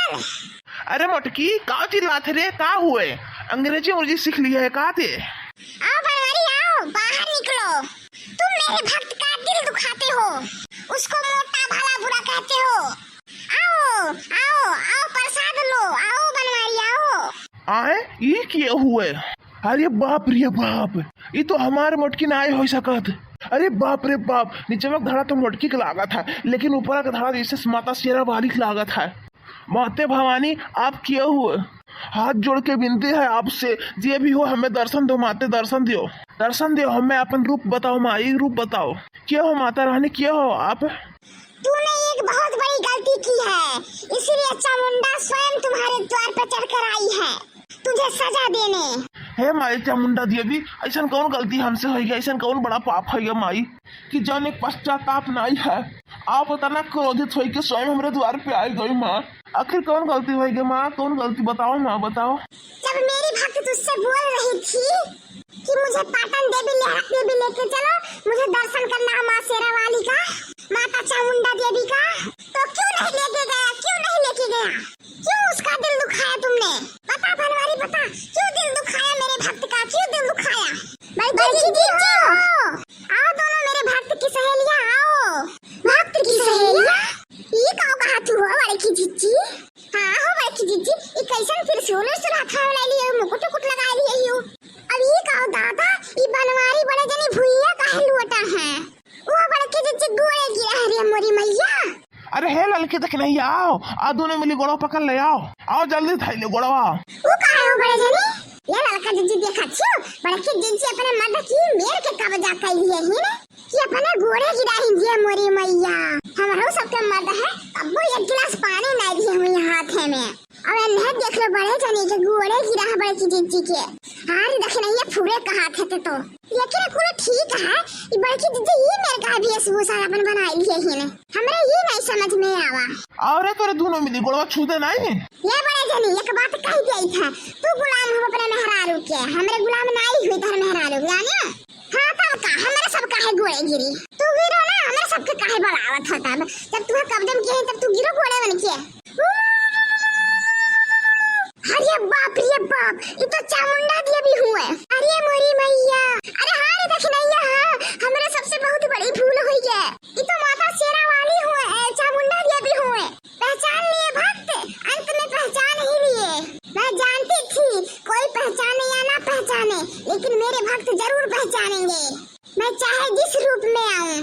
पागल। अरे मोटकी का चिल्लाते रे, का हुए? अंग्रेजी मुझे सीख लिया है का थे? आओ बनवारी आओ, बाहर निकलो। तुम मेरे भक्त का दिल दुखाते हो, उसको मोटा भला बुरा कहते हो। आओ आओ आओ प्रसाद लो, आओ बनवारी आओ। आए ये किए हुए? अरे बाप रे बाप, ये तो हमारे मोटकी ना आए हो सकत। अरे बाप रे बाप, नीचे में धड़ा तो मोटकी का लागत है, लेकिन ऊपर का धड़ा जैसे माता शेरा वाली की लागत है। माते भवानी आप किए हुए, हाथ जोड़ के विनती है आपसे, जे भी हो हमें दर्शन दो माते, दर्शन दो, दर्शन दो हमें, अपन रूप बताओ माई, रूप बताओ। क्या हो माता रानी, क्या हो आप? तूने एक बहुत बड़ी गलती की है, इसीलिए चामुंडा स्वयं तुम्हारे द्वार पर चढ़कर आई है तुझे सजा देने। हे माई चामुंडा देवी, ऐसा कौन गलती हमसे होगी, ऐसा कौन बड़ा पाप है माई कि जन एक पश्चाताप नहीं है। आप इतना क्रोधित हो के स्वयं हमारे द्वार पे आई गई माँ, आखिर कौन गलती होगी माँ, कौन गलती बताओ माँ बताओ। जब मेरी भक्त तुझसे बोल रही थी कि मुझे पाटन देवी लेके चलो, मुझे दर्शन करना है माँ शेरा वाली का, माता चामुंडा देवी का, तो क्यों नहीं लेके गया, क्यों नहीं लेके गया, क्यों उसका दिल दुखाया तुमने? बता बनवारी बता, क्यों दिल दुखाया मेरे भक्त का, क्यों दिल दुखाया? बड़की जी आओ दोनों मेरे भक्त की सहेलियां आओ। भक्त की सहेलियां? ये कहा तू हो बड़की जीजी? हाँ हो बड़की जीजी, ये कैसन फिर सोने सुराखा वाला लिए मुकुट लगा लिए हो। अब ये कहो दादा, ये बनवारी बड़े जनी भुइया काहे लुटा है? वो बड़की जीजी गोड़े गिरा रे मोरी मैया। अरे हे लड़के तक नहीं आओ, आ दोनों मिली गोड़ा पकड़ ले आओ, आओ जल्दी थाई ले गोड़वा। वो काहे हो बड़े जनी? ये लड़का जीजी देखा छो, बड़की जीजी अपने मर्द की मेर के कब्जा कर लिए ही ने कि अपने गोड़े गिरा ही दिए मोरी मैया। हमारो सबके मर्द है, अब वो एक गिलास पानी नहीं दिए हुए हाथ में। अब नहीं देख लो बड़े जनी के गोड़े गिरा है बड़की जीजी के। हां देख नहीं ये फूरे कहा थे तो, लेकिन कुल ठीक है, ये बड़की जीजी ये मेरे का वेशभूषा अपन बना लिए ही ने, हमरे ये नहीं समझ में आवा। और तोरे दोनों मिली गोड़वा छूते नहीं। ये बड़े जनी एक बात कह गई था, तू गुलाम हो अपने मेहरारू के, हमरे गुलाम नहीं हुई धर मेहरारू जाने। हां तब का हमरे सब काहे गोड़े गिरी, तू गिरो ना, हमरे सबके काहे बढ़ावत होता, जब तू कब्जम के तब तू गिरो गोड़े बन के। अरे बाप रे बाप, ये तो चामुंडा देवी हुए। अरे मोरी मैया, अरे हां देख नैया, हमरे सबसे बहुत बड़ी भूल हुई है, ये तो माता शेरा वाली हुए, चामुंडा देवी हुए। पहचान लिए भक्त, अंत में पहचान ही लिए। मैं जानती थी कोई पहचाने या ना पहचाने, लेकिन मेरे भक्त जरूर पहचानेंगे, मैं चाहे जिस रूप में आऊं।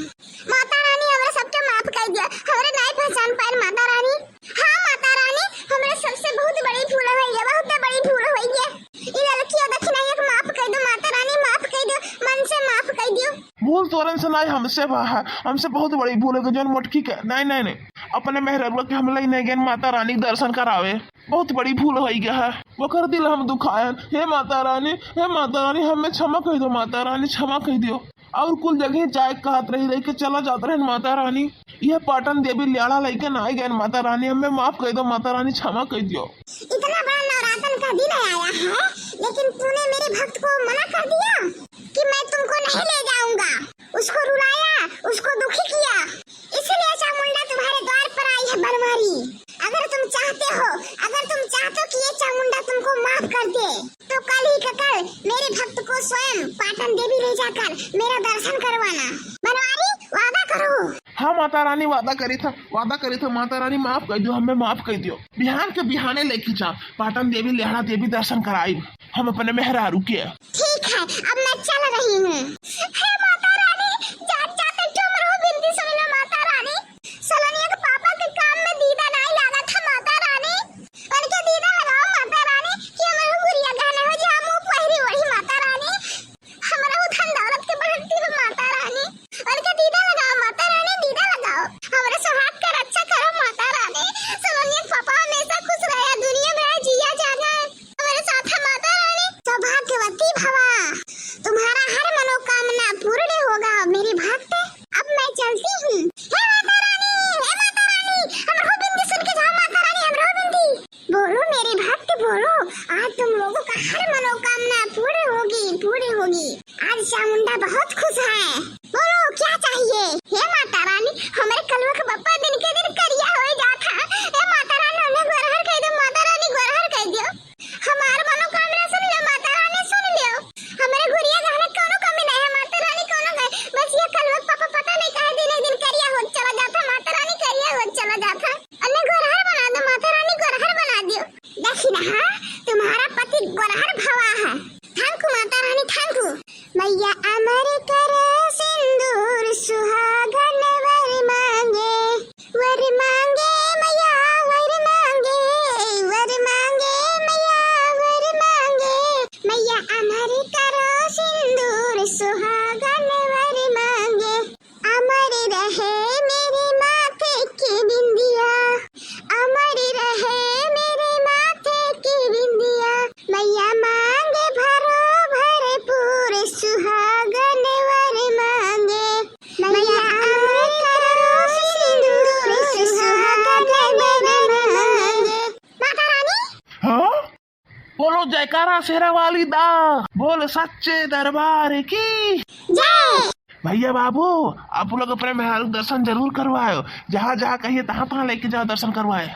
माता रानी हमारे सबके माफ कर दिया, हमारे नहीं पहचान पाए माता रानी। हाँ माता रानी, हमारे सबसे बहुत बड़ी भूल हुई है, बहुत बड़ी भूल हुई है। ये लड़की दक्षिणा एक माफ कर दो माता रानी, माफ कर दो, मन से माफ कर दियो। भूल तोरन से नहीं, हमसे बहुत बड़ी भूल है जन मोटकी के नहीं अपने मेहरबा के हम ले नहीं गए माता रानी के दर्शन करावे, बहुत बड़ी भूल हो गया है, वो कर दिल हम दुखायन। हे माता रानी हमें क्षमा कह दो माता रानी, क्षमा कह दियो। और कुल जगह जाए कहत रही के चला जाता रहे माता रानी, यह पाटन देवी लियाड़ा लेके ना गए माता रानी, हमें माफ कर दो माता रानी, क्षमा कर दियो। इतना बड़ा नवरात्र का दिन आया है, लेकिन तूने मेरे भक्त को मना कर दिया कि मैं तुमको नहीं ले जाऊंगा, उसको रुलाया, उसको दुखी किया, इसलिए चामुंडा तुम्हारे द्वार पर आई है बनवारी। अगर तुम चाहते हो कि ये चामुंडा तुमको माफ कर दे, तो कल ही का कल मेरे भक्त को स्वयं पाटन देवी ले जाकर मेरा दर्शन करवाना। बनवारी वादा करो। हाँ माता रानी वादा करी था माता रानी, माफ कर दियो, हमें माफ कर दियो। बिहान के बिहाने लेके जा पाटन देवी लेहड़ा देवी दर्शन कराई हम अपने मेहरारू के। ठीक है, अब मैं चल रही हूँ। हे माता रानी, जाते तुमरो बिनती सुन लो माता रानी, सलोनिया के पापा के काम में दीदा नहीं लगा था माता रानी, उनके दीदा लगाओ माता रानी कि हमारे गुड़िया गहने हो जा, मुंह पहिरी वही माता रानी, हमारा धन दौलत के बढ़ती हो माता रानी, उनके दीदा लगाओ माता रानी, दीदा लगाओ, हमारे सुहाग का रक्षा करो माता रानी, सलोनिया के पापा हमेशा खुश रहे, दुनिया में जिया जाना हमारे साथ है माता रानी। सौभाग्यवती भवा, तुम्हारा हर मनोकामना पूर्ण बोलो जयकारा शेरा वाली दा, बोल सच्चे दरबार की। जय। भैया बाबू आप लोग अपने महल दर्शन जरूर करवाओ, जहाँ जहाँ कहिए तहाँ तहाँ लेके जाओ दर्शन करवाए।